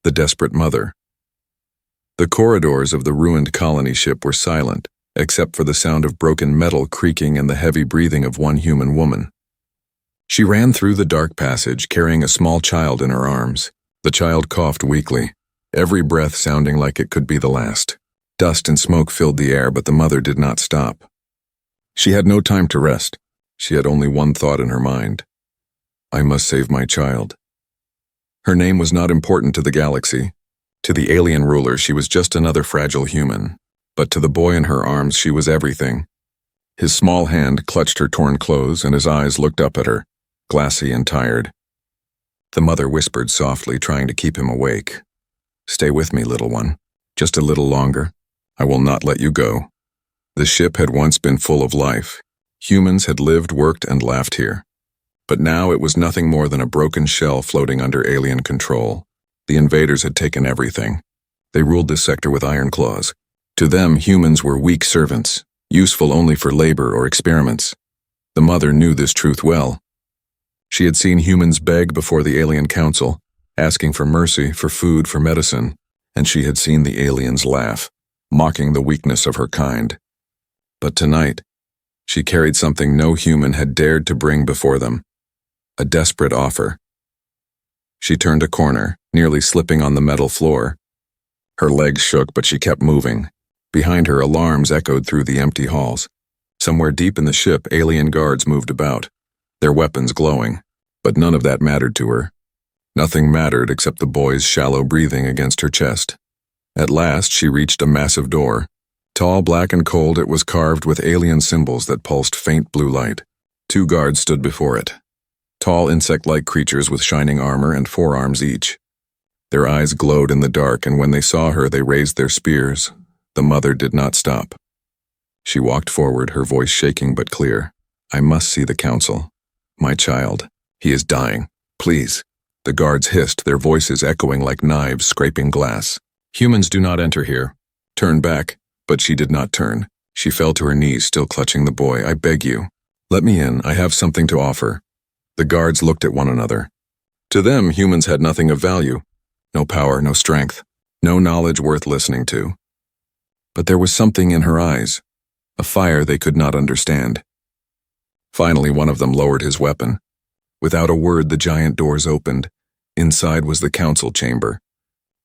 The desperate mother. The corridors of the ruined colony ship were silent, except for the sound of broken metal creaking and the heavy breathing of one human woman. She ran through the dark passage, carrying a small child in her arms. The child coughed weakly, every breath sounding like it could be the last. Dust and smoke filled the air, but the mother did not stop. She had no time to rest. She had only one thought in her mind. I must save my child. Her name was not important to the galaxy. To the alien ruler, she was just another fragile human. But to the boy in her arms, she was everything. His small hand clutched her torn clothes, and his eyes looked up at her, glassy and tired. The mother whispered softly, trying to keep him awake. Stay with me, little one. Just a little longer. I will not let you go. The ship had once been full of life. Humans had lived, worked, and laughed here. But now it was nothing more than a broken shell floating under alien control. The invaders had taken everything. They ruled this sector with iron claws. To them, humans were weak servants, useful only for labor or experiments. The mother knew this truth well. She had seen humans beg before the alien council, asking for mercy, for food, for medicine, and she had seen the aliens laugh, mocking the weakness of her kind. But tonight, she carried something no human had dared to bring before them. A desperate offer. She turned a corner, nearly slipping on the metal floor. Her legs shook, but she kept moving. Behind her, alarms echoed through the empty halls. Somewhere deep in the ship, alien guards moved about, their weapons glowing, but none of that mattered to her. Nothing mattered except the boy's shallow breathing against her chest. At last, she reached a massive door. Tall, black, and cold, it was carved with alien symbols that pulsed faint blue light. 2 guards stood before it. Tall, insect-like creatures with shining armor and 4 arms each. Their eyes glowed in the dark, and when they saw her, they raised their spears. The mother did not stop. She walked forward, her voice shaking but clear. I must see the council. My child. He is dying. Please. The guards hissed, their voices echoing like knives scraping glass. Humans do not enter here. Turn back. But she did not turn. She fell to her knees, still clutching the boy. I beg you. Let me in. I have something to offer. The guards looked at one another. To them, humans had nothing of value. No power, no strength, no knowledge worth listening to. But there was something in her eyes, a fire they could not understand. Finally, one of them lowered his weapon. Without a word, the giant doors opened. Inside was the council chamber.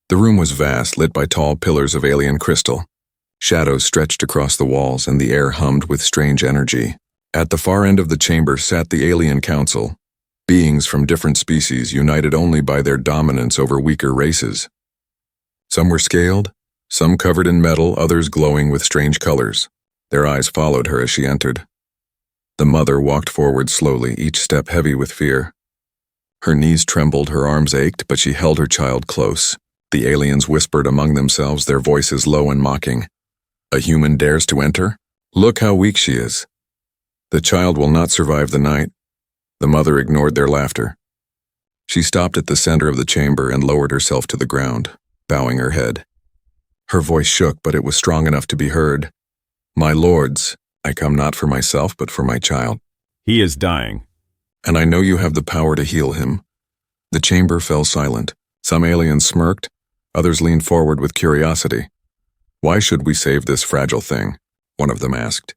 The room was vast, lit by tall pillars of alien crystal. Shadows stretched across the walls, and the air hummed with strange energy. At the far end of the chamber sat the alien council, beings from different species united only by their dominance over weaker races. Some were scaled, some covered in metal, others glowing with strange colors. Their eyes followed her as she entered. The mother walked forward slowly, each step heavy with fear. Her knees trembled, her arms ached, but she held her child close. The aliens whispered among themselves, their voices low and mocking. A human dares to enter? Look how weak she is. The child will not survive the night. The mother ignored their laughter. She stopped at the center of the chamber and lowered herself to the ground, bowing her head. Her voice shook, but it was strong enough to be heard. My lords, I come not for myself, but for my child. He is dying. And I know you have the power to heal him. The chamber fell silent. Some aliens smirked, others leaned forward with curiosity. Why should we save this fragile thing? One of them asked.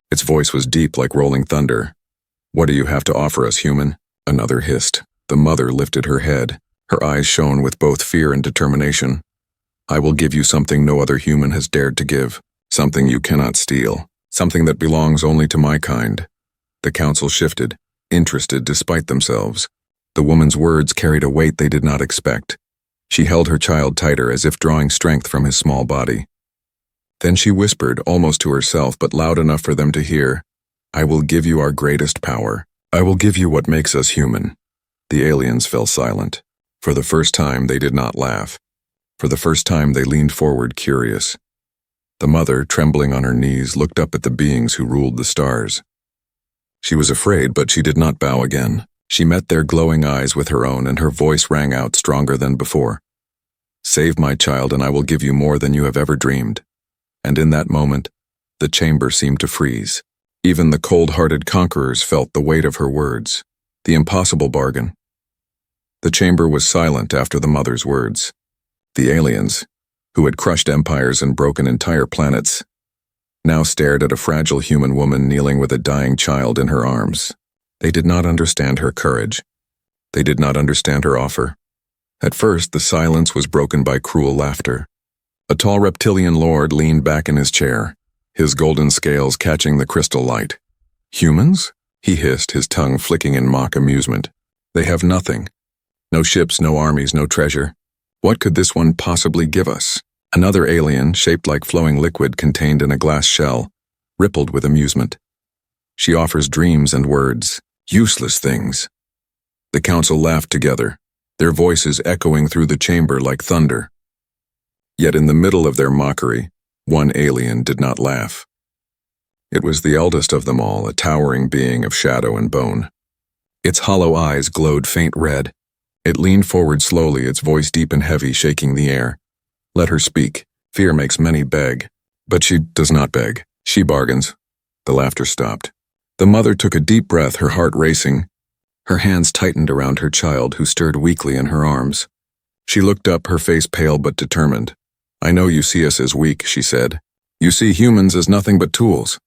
Its voice was deep like rolling thunder. What do you have to offer us, human? Another hissed. The mother lifted her head. Her eyes shone with both fear and determination. I will give you something no other human has dared to give. Something you cannot steal. Something that belongs only to my kind. The council shifted, interested despite themselves. The woman's words carried a weight they did not expect. She held her child tighter as if drawing strength from his small body. Then she whispered, almost to herself, but loud enough for them to hear, I will give you our greatest power. I will give you what makes us human. The aliens fell silent. For the first time, they did not laugh. For the first time, they leaned forward, curious. The mother, trembling on her knees, looked up at the beings who ruled the stars. She was afraid, but she did not bow again. She met their glowing eyes with her own, and her voice rang out stronger than before. Save my child, and I will give you more than you have ever dreamed. And in that moment, the chamber seemed to freeze. Even the cold-hearted conquerors felt the weight of her words, the impossible bargain. The chamber was silent after the mother's words. The aliens, who had crushed empires and broken entire planets, now stared at a fragile human woman kneeling with a dying child in her arms. They did not understand her courage. They did not understand her offer. At first, the silence was broken by cruel laughter. A tall reptilian lord leaned back in his chair, his golden scales catching the crystal light. "Humans?" he hissed, his tongue flicking in mock amusement. "They have nothing. No ships, no armies, no treasure. What could this one possibly give us?" Another alien, shaped like flowing liquid contained in a glass shell, rippled with amusement. "She offers dreams and words, useless things." The council laughed together, their voices echoing through the chamber like thunder. Yet in the middle of their mockery, one alien did not laugh. It was the eldest of them all, a towering being of shadow and bone. Its hollow eyes glowed faint red. It leaned forward slowly, its voice deep and heavy, shaking the air. "Let her speak. Fear makes many beg. But she does not beg. She bargains." The laughter stopped. The mother took a deep breath, her heart racing. Her hands tightened around her child, who stirred weakly in her arms. She looked up, her face pale but determined. "I know you see us as weak," she said. "You see humans as nothing but tools.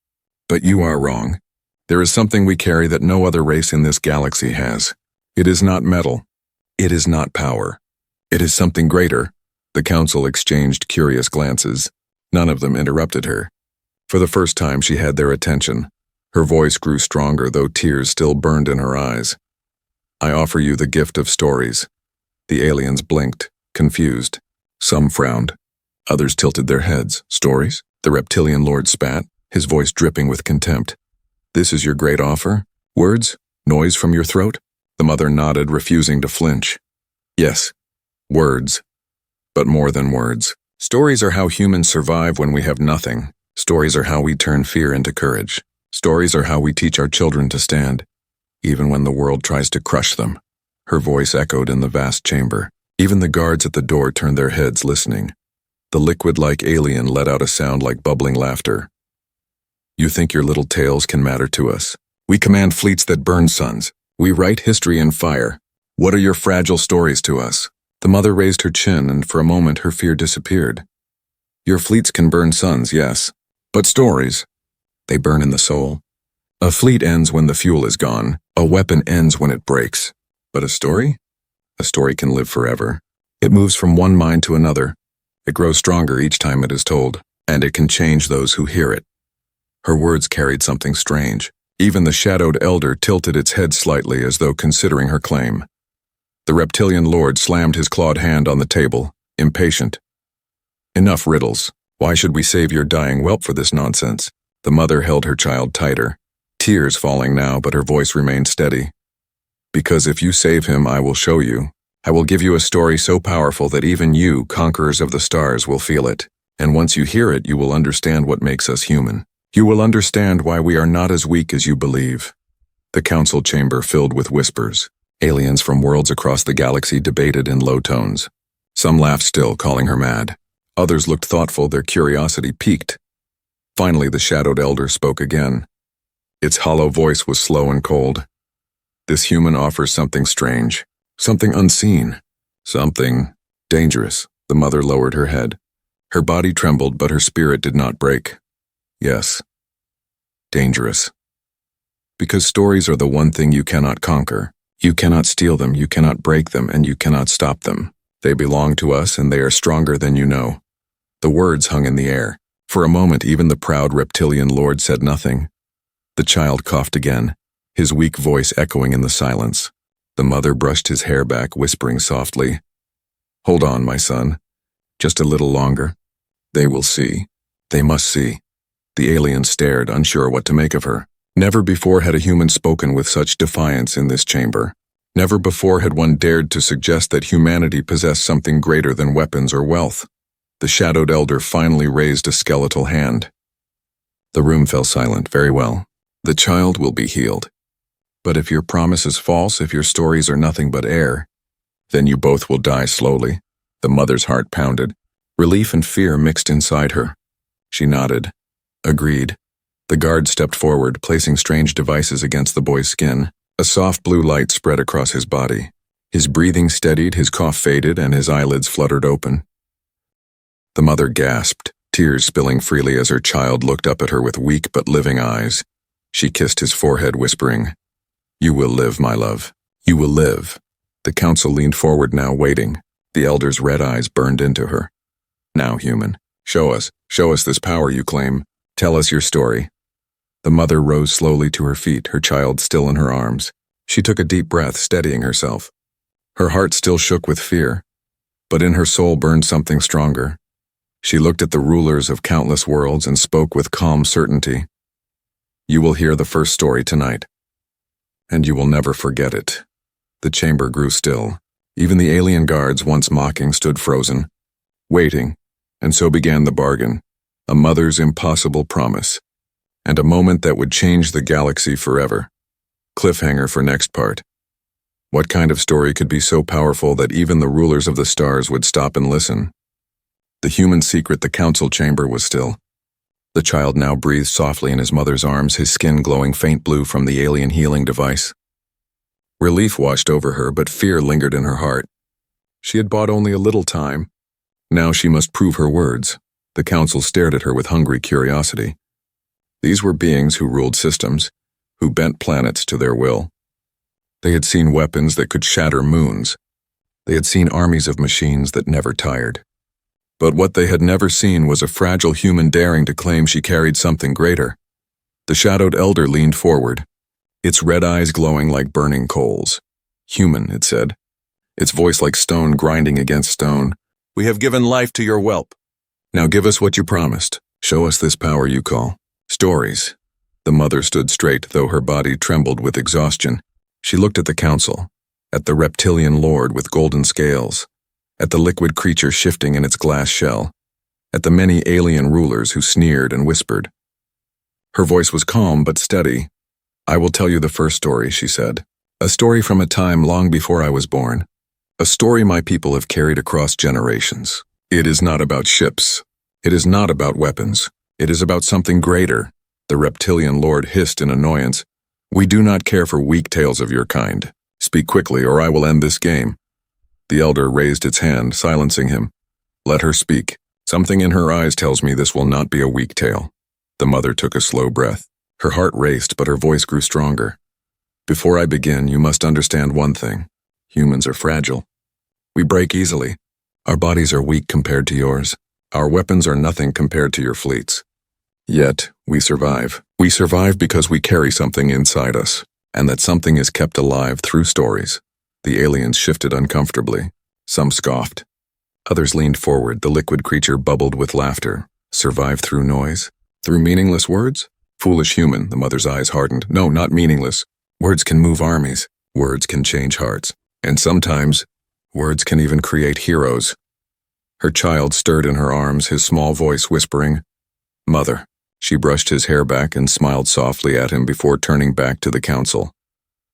But you are wrong. There is something we carry that no other race in this galaxy has. It is not metal. It is not power. It is something greater." The council exchanged curious glances. None of them interrupted her. For the first time, she had their attention. Her voice grew stronger, though tears still burned in her eyes. "I offer you the gift of stories." The aliens blinked, confused. Some frowned. Others tilted their heads. "Stories?" The reptilian lord spat, his voice dripping with contempt. "This is your great offer? Words? Noise from your throat?" The mother nodded, refusing to flinch. "Yes, words. But more than words. Stories are how humans survive when we have nothing. Stories are how we turn fear into courage. Stories are how we teach our children to stand, even when the world tries to crush them." Her voice echoed in the vast chamber. Even the guards at the door turned their heads, listening. The liquid-like alien let out a sound like bubbling laughter. "You think your little tales can matter to us? We command fleets that burn suns. We write history in fire. What are your fragile stories to us?" The mother raised her chin, and for a moment her fear disappeared. "Your fleets can burn suns, yes. But stories? They burn in the soul. A fleet ends when the fuel is gone. A weapon ends when it breaks. But a story? A story can live forever. It moves from one mind to another. It grows stronger each time it is told, and it can change those who hear it." Her words carried something strange. Even the shadowed elder tilted its head slightly as though considering her claim. The reptilian lord slammed his clawed hand on the table, impatient. "Enough riddles. Why should we save your dying whelp for this nonsense?" The mother held her child tighter, tears falling now, but her voice remained steady. "Because if you save him, I will show you. I will give you a story so powerful that even you, conquerors of the stars, will feel it. And once you hear it, you will understand what makes us human. You will understand why we are not as weak as you believe." The council chamber filled with whispers. Aliens from worlds across the galaxy debated in low tones. Some laughed still, calling her mad. Others looked thoughtful, their curiosity piqued. Finally, the shadowed elder spoke again. Its hollow voice was slow and cold. "This human offers something strange, something unseen, something dangerous." The mother lowered her head. Her body trembled, but her spirit did not break. "Yes, dangerous. Because stories are the one thing you cannot conquer. You cannot steal them, you cannot break them, and you cannot stop them. They belong to us, and they are stronger than you know." The words hung in the air. For a moment, even the proud reptilian lord said nothing. The child coughed again, his weak voice echoing in the silence. The mother brushed his hair back, whispering softly, "Hold on, my son. Just a little longer. They will see. They must see." The alien stared, unsure what to make of her. Never before had a human spoken with such defiance in this chamber. Never before had one dared to suggest that humanity possessed something greater than weapons or wealth. The shadowed elder finally raised a skeletal hand. The room fell silent. "Very well. The child will be healed. But if your promise is false, if your stories are nothing but air, then you both will die slowly." The mother's heart pounded. Relief and fear mixed inside her. She nodded. Agreed. The guard stepped forward, placing strange devices against the boy's skin. A soft blue light spread across his body. His breathing steadied, his cough faded, and his eyelids fluttered open. The mother gasped, tears spilling freely as her child looked up at her with weak but living eyes. She kissed his forehead, whispering, "You will live, my love. You will live." The council leaned forward now, waiting. The elder's red eyes burned into her. "Now, human, show us this power you claim. Tell us your story." The mother rose slowly to her feet, her child still in her arms. She took a deep breath, steadying herself. Her heart still shook with fear, but in her soul burned something stronger. She looked at the rulers of countless worlds and spoke with calm certainty. "You will hear the first story tonight, and you will never forget it." The chamber grew still. Even the alien guards, once mocking, stood frozen, waiting, and so began the bargain, a mother's impossible promise, and a moment that would change the galaxy forever. Cliffhanger for next part. What kind of story could be so powerful that even the rulers of the stars would stop and listen? The human secret, the council chamber, was still. The child now breathed softly in his mother's arms, his skin glowing faint blue from the alien healing device. Relief washed over her, but fear lingered in her heart. She had bought only a little time. Now she must prove her words. The council stared at her with hungry curiosity. These were beings who ruled systems, who bent planets to their will. They had seen weapons that could shatter moons. They had seen armies of machines that never tired. But what they had never seen was a fragile human daring to claim she carried something greater. The shadowed elder leaned forward, its red eyes glowing like burning coals. "Human," it said, its voice like stone grinding against stone. "We have given life to your whelp. Now give us what you promised. Show us this power you call stories." The mother stood straight, though her body trembled with exhaustion. She looked at the council, at the reptilian lord with golden scales, at the liquid creature shifting in its glass shell, at the many alien rulers who sneered and whispered. Her voice was calm but steady. "I will tell you the first story," she said. "A story from a time long before I was born. A story my people have carried across generations. It is not about ships. It is not about weapons. It is about something greater." The reptilian lord hissed in annoyance. "We do not care for weak tales of your kind. Speak quickly, or I will end this game." The elder raised its hand, silencing him. "Let her speak. Something in her eyes tells me this will not be a weak tale." The mother took a slow breath. Her heart raced, but her voice grew stronger. "Before I begin, you must understand one thing. Humans are fragile. We break easily. Our bodies are weak compared to yours. Our weapons are nothing compared to your fleets. Yet, we survive. We survive because we carry something inside us, and that something is kept alive through stories." The aliens shifted uncomfortably. Some scoffed. Others leaned forward. The liquid creature bubbled with laughter. "Survive through noise? Through meaningless words? Foolish human," the mother's eyes hardened. "No, not meaningless. Words can move armies. Words can change hearts. And sometimes, words can even create heroes." Her child stirred in her arms, his small voice whispering, "Mother." She brushed his hair back and smiled softly at him before turning back to the council.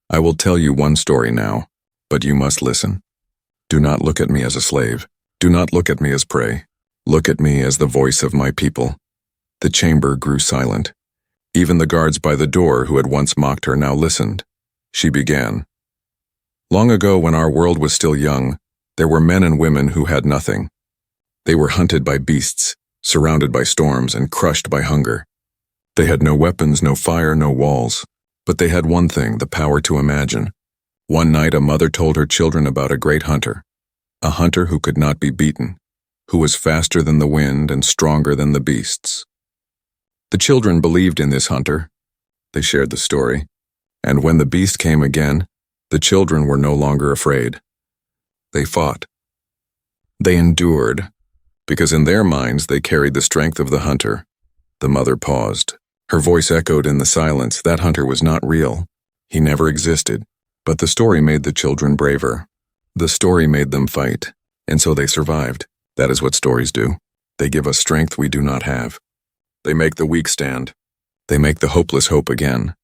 "I will tell you one story now, but you must listen. Do not look at me as a slave. Do not look at me as prey. Look at me as the voice of my people." The chamber grew silent. Even the guards by the door who had once mocked her now listened. She began. "Long ago, when our world was still young, there were men and women who had nothing. They were hunted by beasts, surrounded by storms, and crushed by hunger. They had no weapons, no fire, no walls, but they had one thing, the power to imagine. One night a mother told her children about a great hunter, a hunter who could not be beaten, who was faster than the wind and stronger than the beasts. The children believed in this hunter. They shared the story, and when the beast came again, the children were no longer afraid. They fought. They endured, because in their minds they carried the strength of the hunter." The mother paused. Her voice echoed in the silence. That hunter was not real. He never existed. But the story made the children braver. The story made them fight, and so they survived. That is what stories do. They give us strength we do not have. They make the weak stand. They make the hopeless hope again.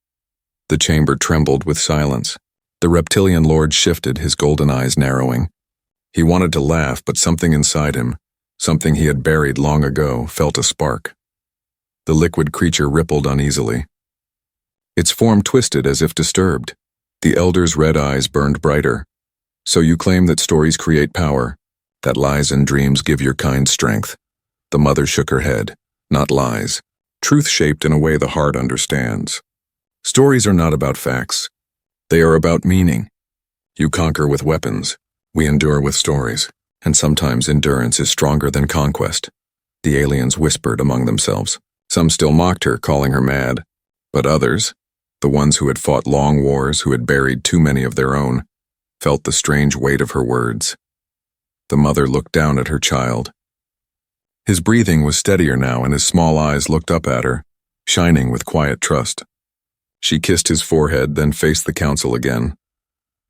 The chamber trembled with silence. The reptilian lord shifted, his golden eyes narrowing. He wanted to laugh, but something inside him, something he had buried long ago, felt a spark. The liquid creature rippled uneasily. Its form twisted as if disturbed. The elder's red eyes burned brighter. So you claim that stories create power, that lies and dreams give your kind strength. The mother shook her head. Not lies. Truth shaped in a way the heart understands. Stories are not about facts. They are about meaning. You conquer with weapons. We endure with stories. And sometimes endurance is stronger than conquest. The aliens whispered among themselves. Some still mocked her, calling her mad. But others, the ones who had fought long wars, who had buried too many of their own, felt the strange weight of her words. The mother looked down at her child. His breathing was steadier now, and his small eyes looked up at her, shining with quiet trust. She kissed his forehead, then faced the council again.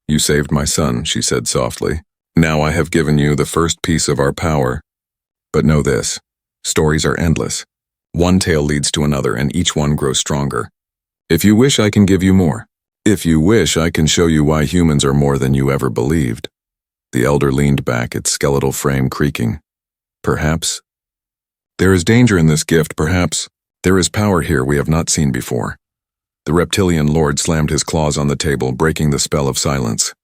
You saved my son, she said softly. Now I have given you the first piece of our power. But know this, stories are endless. One tale leads to another, and each one grows stronger. If you wish, I can give you more. If you wish, I can show you why humans are more than you ever believed. The elder leaned back, its skeletal frame creaking. Perhaps. There is danger in this gift, perhaps. There is power here we have not seen before. The reptilian lord slammed his claws on the table, breaking the spell of silence.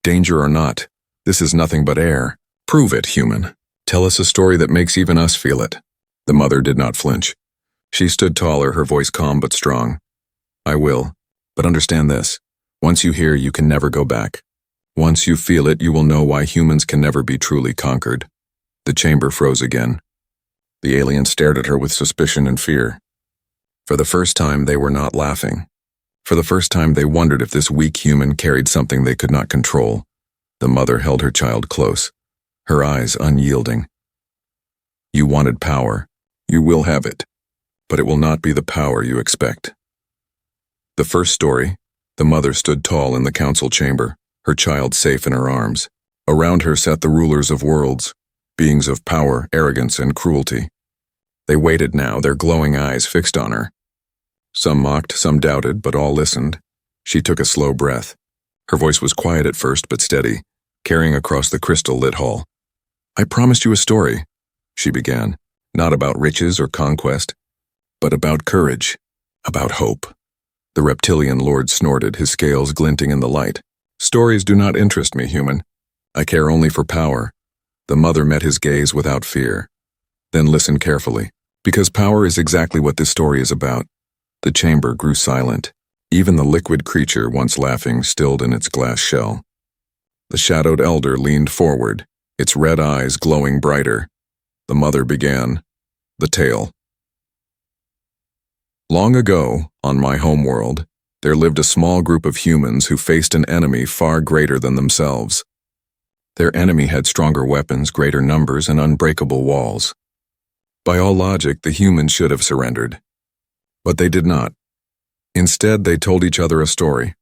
Danger or not, this is nothing but air. Prove it, human. Tell us a story that makes even us feel it. The mother did not flinch. She stood taller, her voice calm but strong. I will, but understand this. Once you hear, you can never go back. Once you feel it, you will know why humans can never be truly conquered. The chamber froze again. The alien stared at her with suspicion and fear. For the first time, they were not laughing. For the first time, they wondered if this weak human carried something they could not control. The mother held her child close, her eyes unyielding. You wanted power. You will have it. But it will not be the power you expect. The first story, the mother stood tall in the council chamber, her child safe in her arms. Around her sat the rulers of worlds, beings of power, arrogance, and cruelty. They waited now, their glowing eyes fixed on her. Some mocked, some doubted, but all listened. She took a slow breath. Her voice was quiet at first, but steady, carrying across the crystal-lit hall. I promised you a story, she began, not about riches or conquest, but about courage, about hope. The reptilian lord snorted, his scales glinting in the light. Stories do not interest me, human. I care only for power. The mother met his gaze without fear. Then listen carefully, because power is exactly what this story is about. The chamber grew silent. Even the liquid creature, once laughing, stilled in its glass shell. The shadowed elder leaned forward, its red eyes glowing brighter. The mother began the tale. Long ago, on my homeworld, there lived a small group of humans who faced an enemy far greater than themselves. Their enemy had stronger weapons, greater numbers, and unbreakable walls. By all logic, the humans should have surrendered. But they did not. Instead, they told each other a story.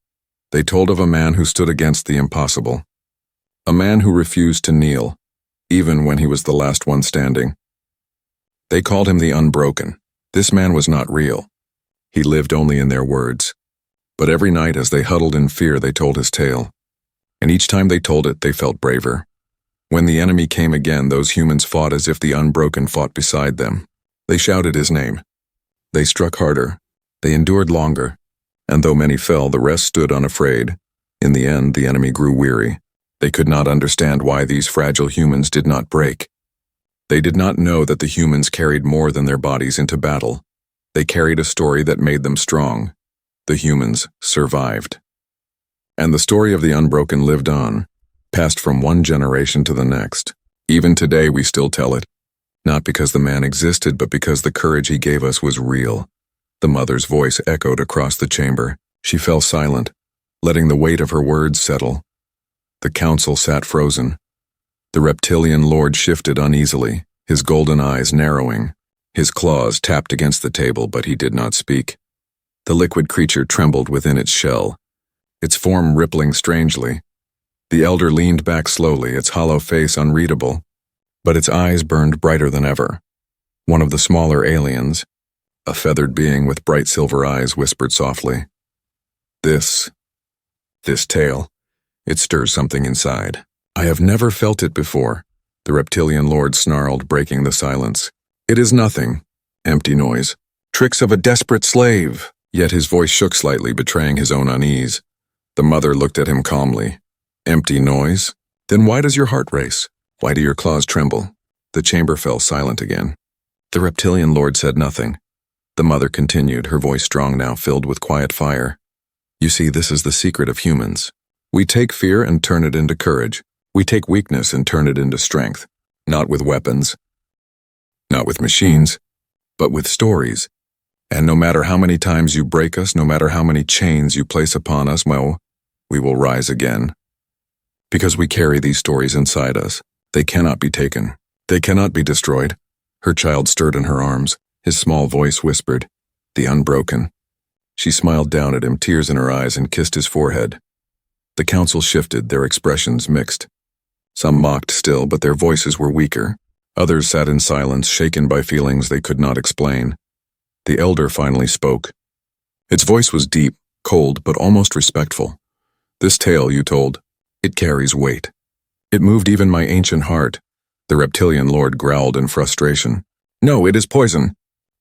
They told of a man who stood against the impossible. A man who refused to kneel, even when he was the last one standing. They called him the Unbroken. This man was not real. He lived only in their words. But every night as they huddled in fear, they told his tale. And each time they told it, they felt braver. When the enemy came again, those humans fought as if the Unbroken fought beside them. They shouted his name. They struck harder. They endured longer. And though many fell, the rest stood unafraid. In the end, the enemy grew weary. They could not understand why these fragile humans did not break. They did not know that the humans carried more than their bodies into battle. They carried a story that made them strong. The humans survived. And the story of the Unbroken lived on, passed from one generation to the next. Even today we still tell it, not because the man existed, but because the courage he gave us was real. The mother's voice echoed across the chamber. She fell silent, letting the weight of her words settle. The council sat frozen. The reptilian lord shifted uneasily, his golden eyes narrowing. His claws tapped against the table, but he did not speak. The liquid creature trembled within its shell, its form rippling strangely. The elder leaned back slowly, its hollow face unreadable, but its eyes burned brighter than ever. One of the smaller aliens, a feathered being with bright silver eyes, whispered softly, This tale, it stirs something inside. I have never felt it before, the reptilian lord snarled, breaking the silence. It is nothing. Empty noise. Tricks of a desperate slave. Yet his voice shook slightly, betraying his own unease. The mother looked at him calmly. Empty noise? Then why does your heart race? Why do your claws tremble? The chamber fell silent again. The reptilian lord said nothing. The mother continued, her voice strong now, filled with quiet fire. You see, this is the secret of humans. We take fear and turn it into courage. We take weakness and turn it into strength. Not with weapons, not with machines, but with stories. And no matter how many times you break us, no matter how many chains you place upon us, well, we will rise again. Because we carry these stories inside us. They cannot be taken. They cannot be destroyed. Her child stirred in her arms. His small voice whispered, "The unbroken." She smiled down at him, tears in her eyes, and kissed his forehead. The council shifted, their expressions mixed. Some mocked still, but their voices were weaker. Others sat in silence, shaken by feelings they could not explain. The elder finally spoke. Its voice was deep, cold, but almost respectful. This tale you told, it carries weight. It moved even my ancient heart. The reptilian lord growled in frustration. No, it is poison.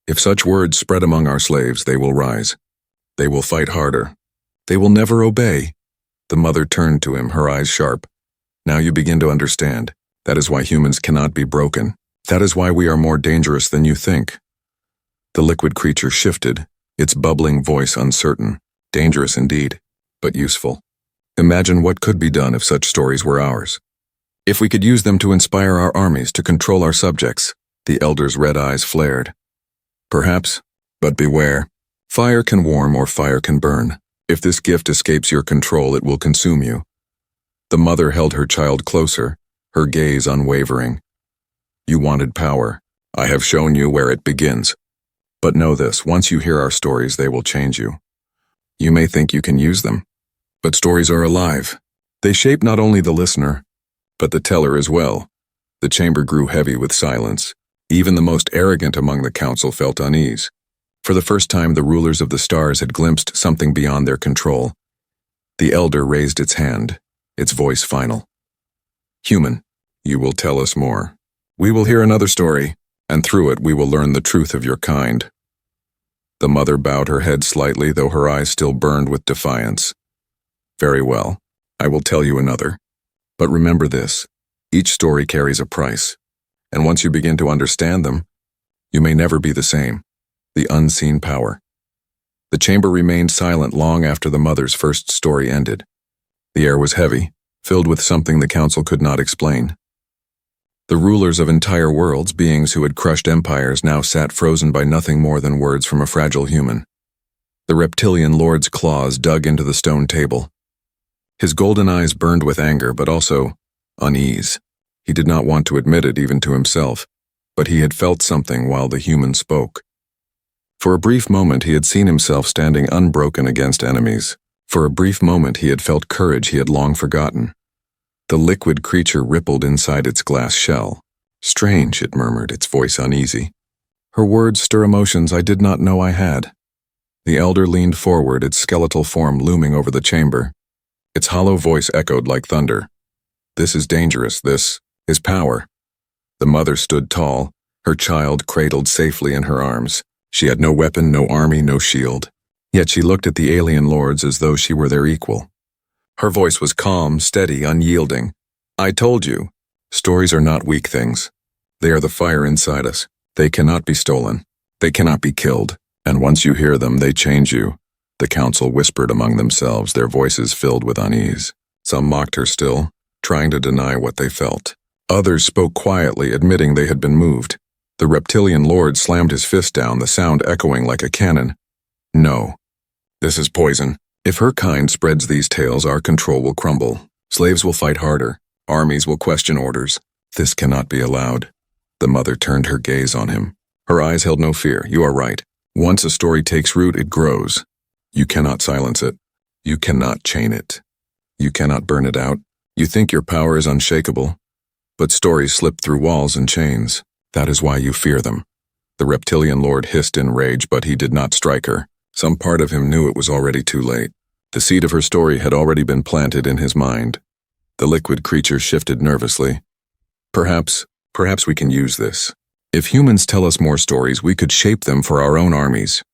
If such words spread among our slaves, they will rise. They will fight harder. They will never obey. The mother turned to him, her eyes sharp. Now you begin to understand. That is why humans cannot be broken. That is why we are more dangerous than you think. The liquid creature shifted, its bubbling voice uncertain. Dangerous indeed, but useful. Imagine what could be done if such stories were ours. If we could use them to inspire our armies, to control our subjects. The elder's red eyes flared. Perhaps, but beware. Fire can warm or fire can burn. If this gift escapes your control, it will consume you. The mother held her child closer, her gaze unwavering. You wanted power. I have shown you where it begins. But know this, once you hear our stories, they will change you. You may think you can use them, but stories are alive. They shape not only the listener, but the teller as well. The chamber grew heavy with silence. Even the most arrogant among the council felt unease. For the first time, the rulers of the stars had glimpsed something beyond their control. The elder raised its hand, its voice final. Human, you will tell us more. We will hear another story, and through it we will learn the truth of your kind. The mother bowed her head slightly, though her eyes still burned with defiance. Very well, I will tell you another. But remember this, each story carries a price, and once you begin to understand them, you may never be the same. The unseen power. The chamber remained silent long after the mother's first story ended. The air was heavy, filled with something the council could not explain. The rulers of entire worlds, beings who had crushed empires, now sat frozen by nothing more than words from a fragile human. The reptilian lord's claws dug into the stone table. His golden eyes burned with anger, but also unease. He did not want to admit it even to himself, but he had felt something while the human spoke. For a brief moment he had seen himself standing unbroken against enemies. For a brief moment he had felt courage he had long forgotten. The liquid creature rippled inside its glass shell. Strange, it murmured, its voice uneasy. Her words stir emotions I did not know I had. The elder leaned forward, its skeletal form looming over the chamber. Its hollow voice echoed like thunder. This is dangerous, this is power. The mother stood tall, her child cradled safely in her arms. She had no weapon, no army, no shield. Yet she looked at the alien lords as though she were their equal. Her voice was calm, steady, unyielding. I told you, stories are not weak things. They are the fire inside us. They cannot be stolen. They cannot be killed. And once you hear them, they change you. The council whispered among themselves, their voices filled with unease. Some mocked her still, trying to deny what they felt. Others spoke quietly, admitting they had been moved. The reptilian lord slammed his fist down, the sound echoing like a cannon. No. This is poison. If her kind spreads these tales, our control will crumble. Slaves will fight harder. Armies will question orders. This cannot be allowed. The mother turned her gaze on him. Her eyes held no fear. You are right. Once a story takes root, it grows. You cannot silence it. You cannot chain it. You cannot burn it out. You think your power is unshakable. But stories slip through walls and chains. That is why you fear them. The reptilian lord hissed in rage, but he did not strike her. Some part of him knew it was already too late. The seed of her story had already been planted in his mind. The liquid creature shifted nervously. Perhaps we can use this. If humans tell us more stories, we could shape them for our own armies.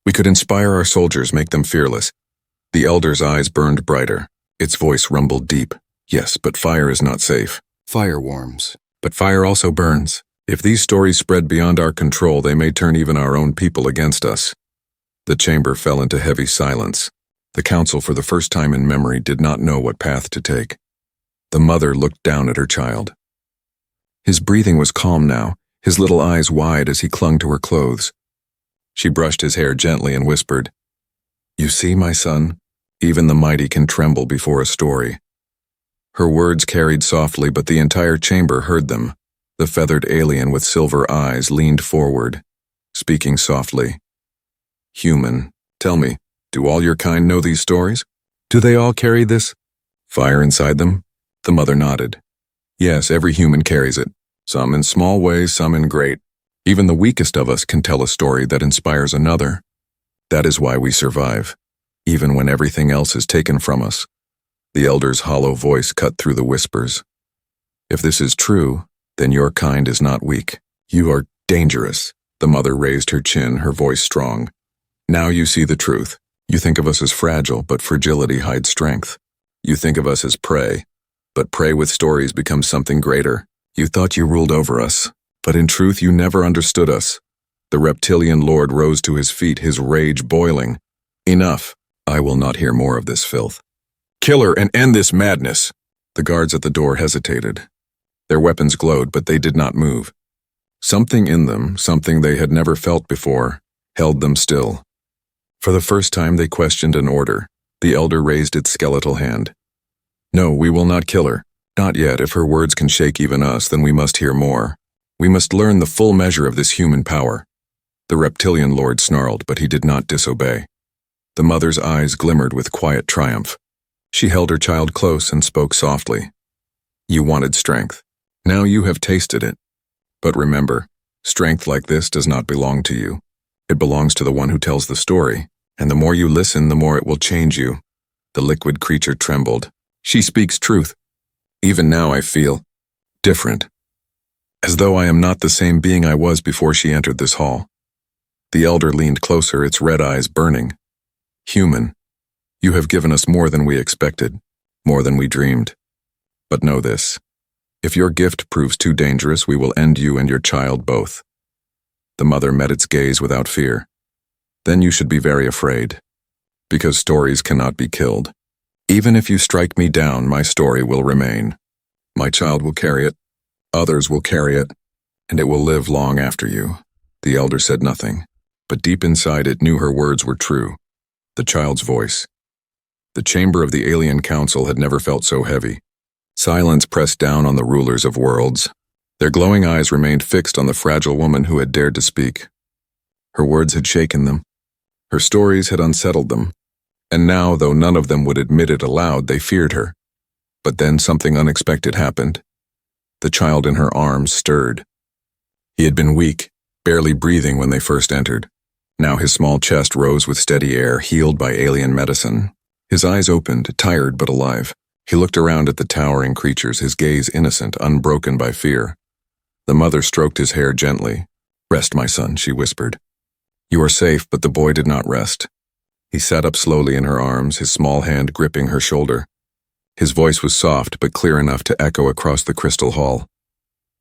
We could inspire our soldiers, make them fearless. The elder's eyes burned brighter. Its voice rumbled deep. Yes, but fire is not safe. Fire warms. But fire also burns. If these stories spread beyond our control, they may turn even our own people against us. The chamber fell into heavy silence. The council, for the first time in memory, did not know what path to take. The mother looked down at her child. His breathing was calm now, his little eyes wide as he clung to her clothes. She brushed his hair gently and whispered, "You see, my son, even the mighty can tremble before a story." Her words carried softly, but the entire chamber heard them. The feathered alien with silver eyes leaned forward, speaking softly. "Human, tell me, do all your kind know these stories? Do they all carry this fire inside them?" The mother nodded. "Yes, every human carries it. Some in small ways, some in great. Even the weakest of us can tell a story that inspires another. That is why we survive, even when everything else is taken from us." The elder's hollow voice cut through the whispers. "If this is true, then your kind is not weak. You are dangerous." The mother raised her chin, her voice strong. "Now you see the truth. You think of us as fragile, but fragility hides strength. You think of us as prey, but prey with stories becomes something greater. You thought you ruled over us, but in truth you never understood us." The reptilian lord rose to his feet, his rage boiling. "Enough. I will not hear more of this filth. Kill her and end this madness." The guards at the door hesitated. Their weapons glowed, but they did not move. Something in them, something they had never felt before, held them still. For the first time they questioned an order. The elder raised its skeletal hand. "No, we will not kill her. Not yet. If her words can shake even us, then we must hear more. We must learn the full measure of this human power." The reptilian lord snarled, but he did not disobey. The mother's eyes glimmered with quiet triumph. She held her child close and spoke softly. "You wanted strength. Now you have tasted it. But remember, strength like this does not belong to you. It belongs to the one who tells the story, and the more you listen, the more it will change you." The liquid creature trembled. "She speaks truth. Even now I feel different, as though I am not the same being I was before she entered this hall." The elder leaned closer, its red eyes burning. "Human, you have given us more than we expected, more than we dreamed. But know this, if your gift proves too dangerous, we will end you and your child both." The mother met its gaze without fear. "Then you should be very afraid, because stories cannot be killed. Even if you strike me down, my story will remain. My child will carry it, others will carry it, and it will live long after you." The elder said nothing, but deep inside it knew her words were true. The child's voice. The chamber of the alien council had never felt so heavy. Silence pressed down on the rulers of worlds. Their glowing eyes remained fixed on the fragile woman who had dared to speak. Her words had shaken them. Her stories had unsettled them. And now, though none of them would admit it aloud, they feared her. But then something unexpected happened. The child in her arms stirred. He had been weak, barely breathing when they first entered. Now his small chest rose with steady air, healed by alien medicine. His eyes opened, tired but alive. He looked around at the towering creatures, his gaze innocent, unbroken by fear. The mother stroked his hair gently. "Rest, my son," she whispered. "You are safe," but the boy did not rest. He sat up slowly in her arms, his small hand gripping her shoulder. His voice was soft but clear enough to echo across the crystal hall.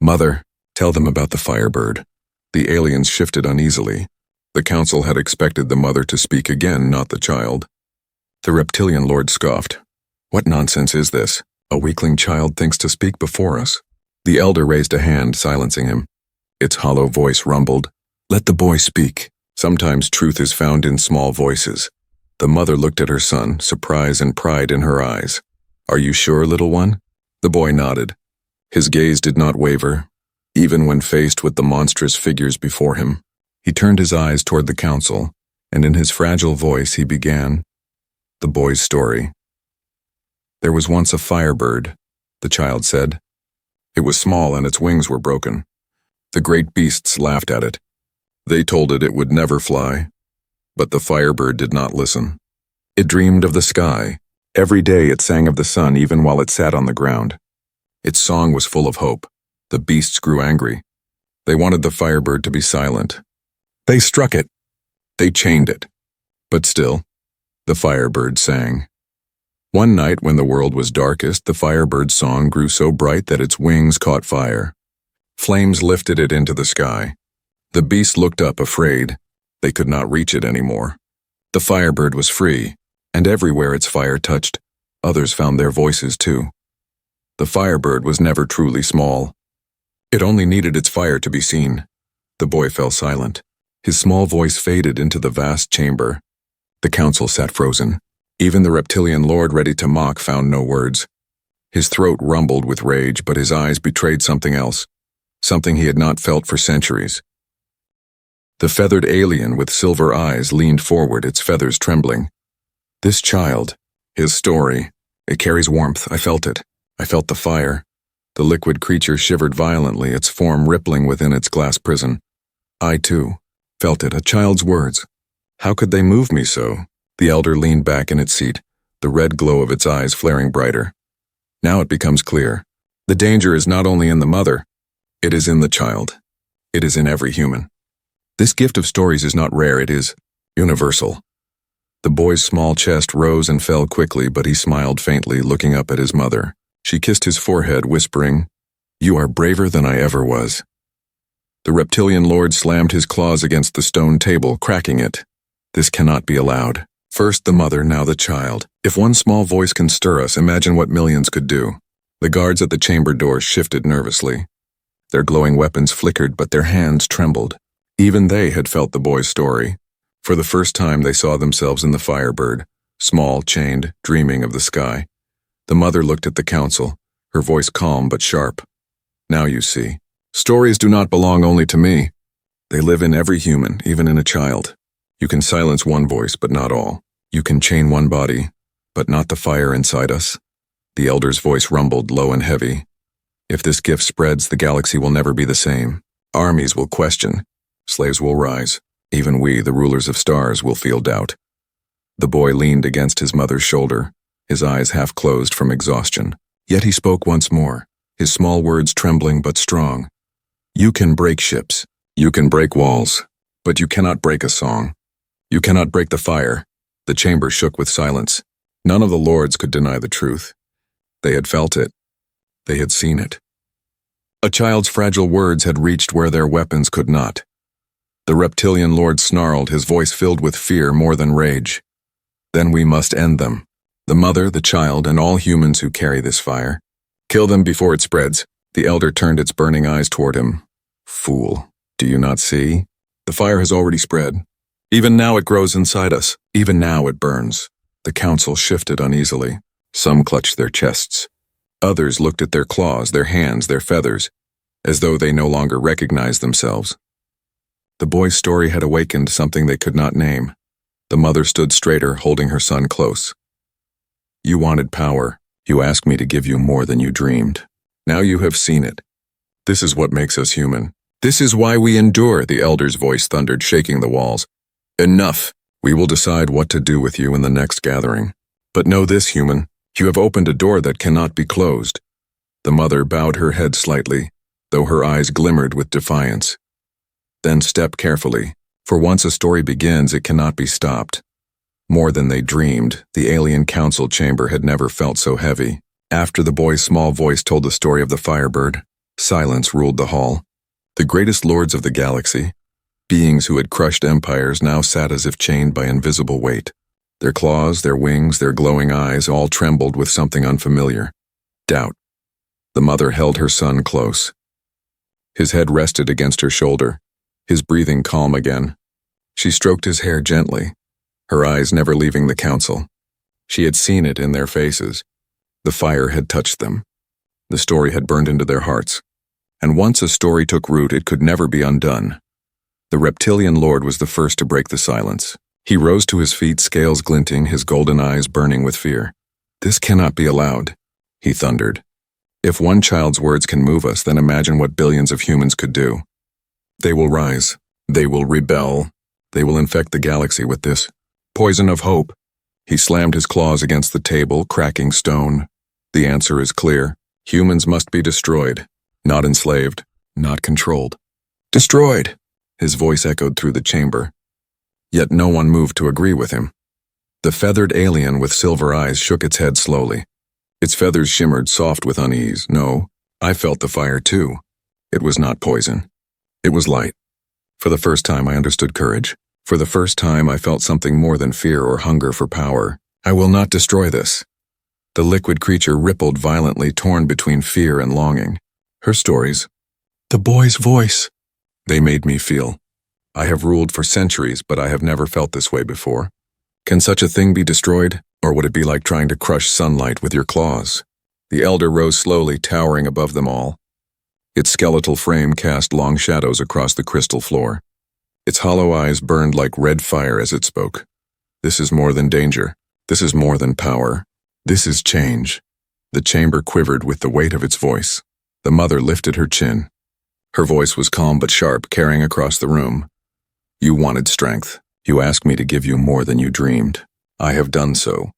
"Mother, tell them about the firebird." The aliens shifted uneasily. The council had expected the mother to speak again, not the child. The reptilian lord scoffed. "What nonsense is this? A weakling child thinks to speak before us." The elder raised a hand, silencing him. Its hollow voice rumbled. "Let the boy speak. Sometimes truth is found in small voices." The mother looked at her son, surprise and pride in her eyes. "Are you sure, little one?" The boy nodded. His gaze did not waver, even when faced with the monstrous figures before him. He turned his eyes toward the council, and in his fragile voice he began the boy's story. "There was once a firebird," the child said. "It was small and its wings were broken. The great beasts laughed at it. They told it would never fly. But the firebird did not listen. It dreamed of the sky. Every day it sang of the sun even while it sat on the ground. Its song was full of hope. The beasts grew angry. They wanted the firebird to be silent. They struck it. They chained it. But still, the firebird sang. One night when the world was darkest, the firebird's song grew so bright that its wings caught fire. Flames lifted it into the sky. The beasts looked up, afraid. They could not reach it anymore. The firebird was free, and everywhere its fire touched, others found their voices too. The firebird was never truly small. It only needed its fire to be seen. The boy fell silent. His small voice faded into the vast chamber. The council sat frozen. Even the reptilian lord, ready to mock, found no words. His throat rumbled with rage, but his eyes betrayed something else, something he had not felt for centuries. The feathered alien with silver eyes leaned forward, its feathers trembling. This child, his story, it carries warmth. I felt it. I felt the fire. The liquid creature shivered violently, its form rippling within its glass prison. I, too, felt it, a child's words. How could they move me so? The elder leaned back in its seat, the red glow of its eyes flaring brighter. Now it becomes clear. The danger is not only in the mother, it is in the child. It is in every human. This gift of stories is not rare, it is universal. The boy's small chest rose and fell quickly, but he smiled faintly, looking up at his mother. She kissed his forehead, whispering, "You are braver than I ever was." The reptilian lord slammed his claws against the stone table, cracking it. This cannot be allowed. First the mother, now the child. If one small voice can stir us, imagine what millions could do. The guards at the chamber door shifted nervously. Their glowing weapons flickered, but their hands trembled. Even they had felt the boy's story. For the first time they saw themselves in the firebird, small, chained, dreaming of the sky. The mother looked at the council, her voice calm but sharp. Now you see. Stories do not belong only to me. They live in every human, even in a child. You can silence one voice, but not all. You can chain one body, but not the fire inside us. The elder's voice rumbled low and heavy. If this gift spreads, the galaxy will never be the same. Armies will question. Slaves will rise. Even we, the rulers of stars, will feel doubt. The boy leaned against his mother's shoulder, his eyes half closed from exhaustion. Yet he spoke once more, his small words trembling but strong. You can break ships. You can break walls. But you cannot break a song. You cannot break the fire. The chamber shook with silence. None of the lords could deny the truth. They had felt it. They had seen it. A child's fragile words had reached where their weapons could not. The reptilian lord snarled, his voice filled with fear more than rage. Then we must end them. The mother, the child, and all humans who carry this fire. Kill them before it spreads. The elder turned its burning eyes toward him. Fool, do you not see? The fire has already spread. Even now it grows inside us. Even now it burns. The council shifted uneasily. Some clutched their chests. Others looked at their claws, their hands, their feathers, as though they no longer recognized themselves. The boy's story had awakened something they could not name. The mother stood straighter, holding her son close. You wanted power. You asked me to give you more than you dreamed. Now you have seen it. This is what makes us human. This is why we endure, the elder's voice thundered, shaking the walls. Enough. We will decide what to do with you in the next gathering. But know this, human. You have opened a door that cannot be closed. The mother bowed her head slightly, though her eyes glimmered with defiance. Then step carefully, for once a story begins, it cannot be stopped. More than they dreamed, the alien council chamber had never felt so heavy. After the boy's small voice told the story of the firebird, silence ruled the hall. The greatest lords of the galaxy, beings who had crushed empires, now sat as if chained by invisible weight. Their claws, their wings, their glowing eyes all trembled with something unfamiliar. Doubt. The mother held her son close. His head rested against her shoulder, his breathing calm again. She stroked his hair gently, her eyes never leaving the council. She had seen it in their faces. The fire had touched them. The story had burned into their hearts. And once a story took root, it could never be undone. The reptilian lord was the first to break the silence. He rose to his feet, scales glinting, his golden eyes burning with fear. This cannot be allowed, he thundered. If one child's words can move us, then imagine what billions of humans could do. They will rise. They will rebel. They will infect the galaxy with this poison of hope. He slammed his claws against the table, cracking stone. The answer is clear. Humans must be destroyed. Not enslaved, not controlled. Destroyed! His voice echoed through the chamber. Yet no one moved to agree with him. The feathered alien with silver eyes shook its head slowly. Its feathers shimmered soft with unease. No, I felt the fire too. It was not poison. It was light. For the first time I understood courage. For the first time I felt something more than fear or hunger for power. I will not destroy this. The liquid creature rippled violently, torn between fear and longing. Her stories. The boy's voice. They made me feel. I have ruled for centuries, but I have never felt this way before. Can such a thing be destroyed, or would it be like trying to crush sunlight with your claws? The elder rose slowly, towering above them all. Its skeletal frame cast long shadows across the crystal floor. Its hollow eyes burned like red fire as it spoke. This is more than danger. This is more than power. This is change. The chamber quivered with the weight of its voice. The mother lifted her chin. Her voice was calm but sharp, carrying across the room. You wanted strength. You asked me to give you more than you dreamed. I have done so.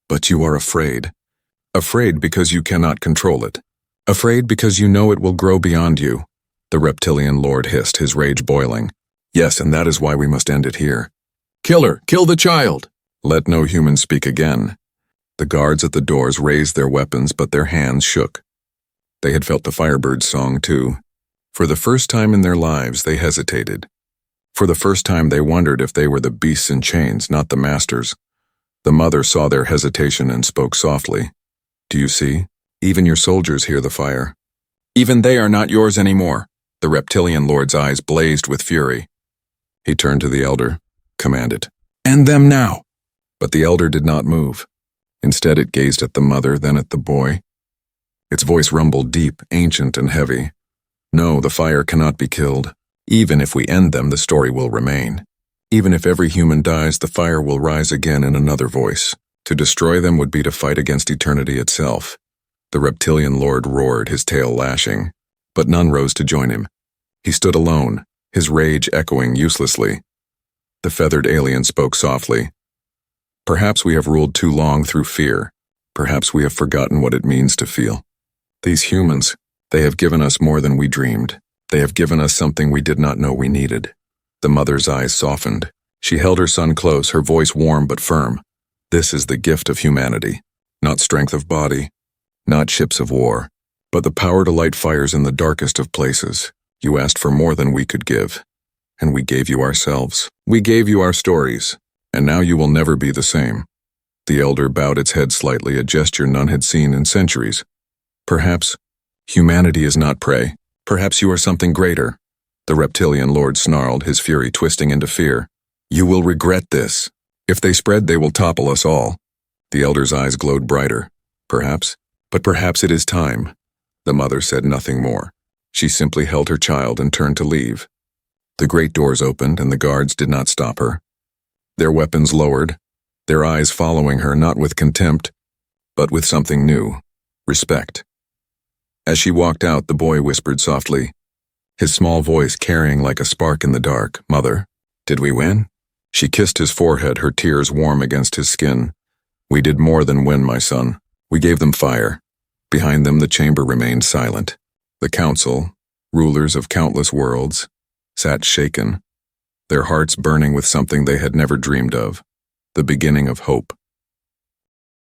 But you are afraid. Afraid because you cannot control it. Afraid because you know it will grow beyond you. The reptilian lord hissed, his rage boiling. Yes, and that is why we must end it here. Kill her! Kill the child! Let no human speak again. The guards at the doors raised their weapons, but their hands shook. They had felt the firebird's song too. For the first time in their lives, they hesitated. For the first time, they wondered if they were the beasts in chains, not the masters. The mother saw their hesitation and spoke softly. Do you see? Even your soldiers hear the fire. Even they are not yours anymore. The reptilian lord's eyes blazed with fury. He turned to the elder, commanded, End them now! But the elder did not move. Instead, it gazed at the mother, then at the boy. Its voice rumbled deep, ancient, and heavy. No, the fire cannot be killed. Even if we end them, the story will remain. Even if every human dies, the fire will rise again in another voice. To destroy them would be to fight against eternity itself. The reptilian lord roared, his tail lashing. But none rose to join him. He stood alone, his rage echoing uselessly. The feathered alien spoke softly. Perhaps we have ruled too long through fear. Perhaps we have forgotten what it means to feel. These humans, they have given us more than we dreamed. They have given us something we did not know we needed. The mother's eyes softened. She held her son close, her voice warm but firm. This is the gift of humanity. Not strength of body, not ships of war, but the power to light fires in the darkest of places. You asked for more than we could give. And we gave you ourselves. We gave you our stories. And now you will never be the same. The elder bowed its head slightly, a gesture none had seen in centuries. Perhaps humanity is not prey. Perhaps you are something greater. The reptilian lord snarled, his fury twisting into fear. You will regret this. If they spread, they will topple us all. The elder's eyes glowed brighter. Perhaps, but perhaps it is time. The mother said nothing more. She simply held her child and turned to leave. The great doors opened, and the guards did not stop her. Their weapons lowered, their eyes following her not with contempt, but with something new, respect. As she walked out, the boy whispered softly, his small voice carrying like a spark in the dark, Mother, did we win? She kissed his forehead, her tears warm against his skin. We did more than win, my son. We gave them fire. Behind them, the chamber remained silent. The council, rulers of countless worlds, sat shaken, their hearts burning with something they had never dreamed of, the beginning of hope.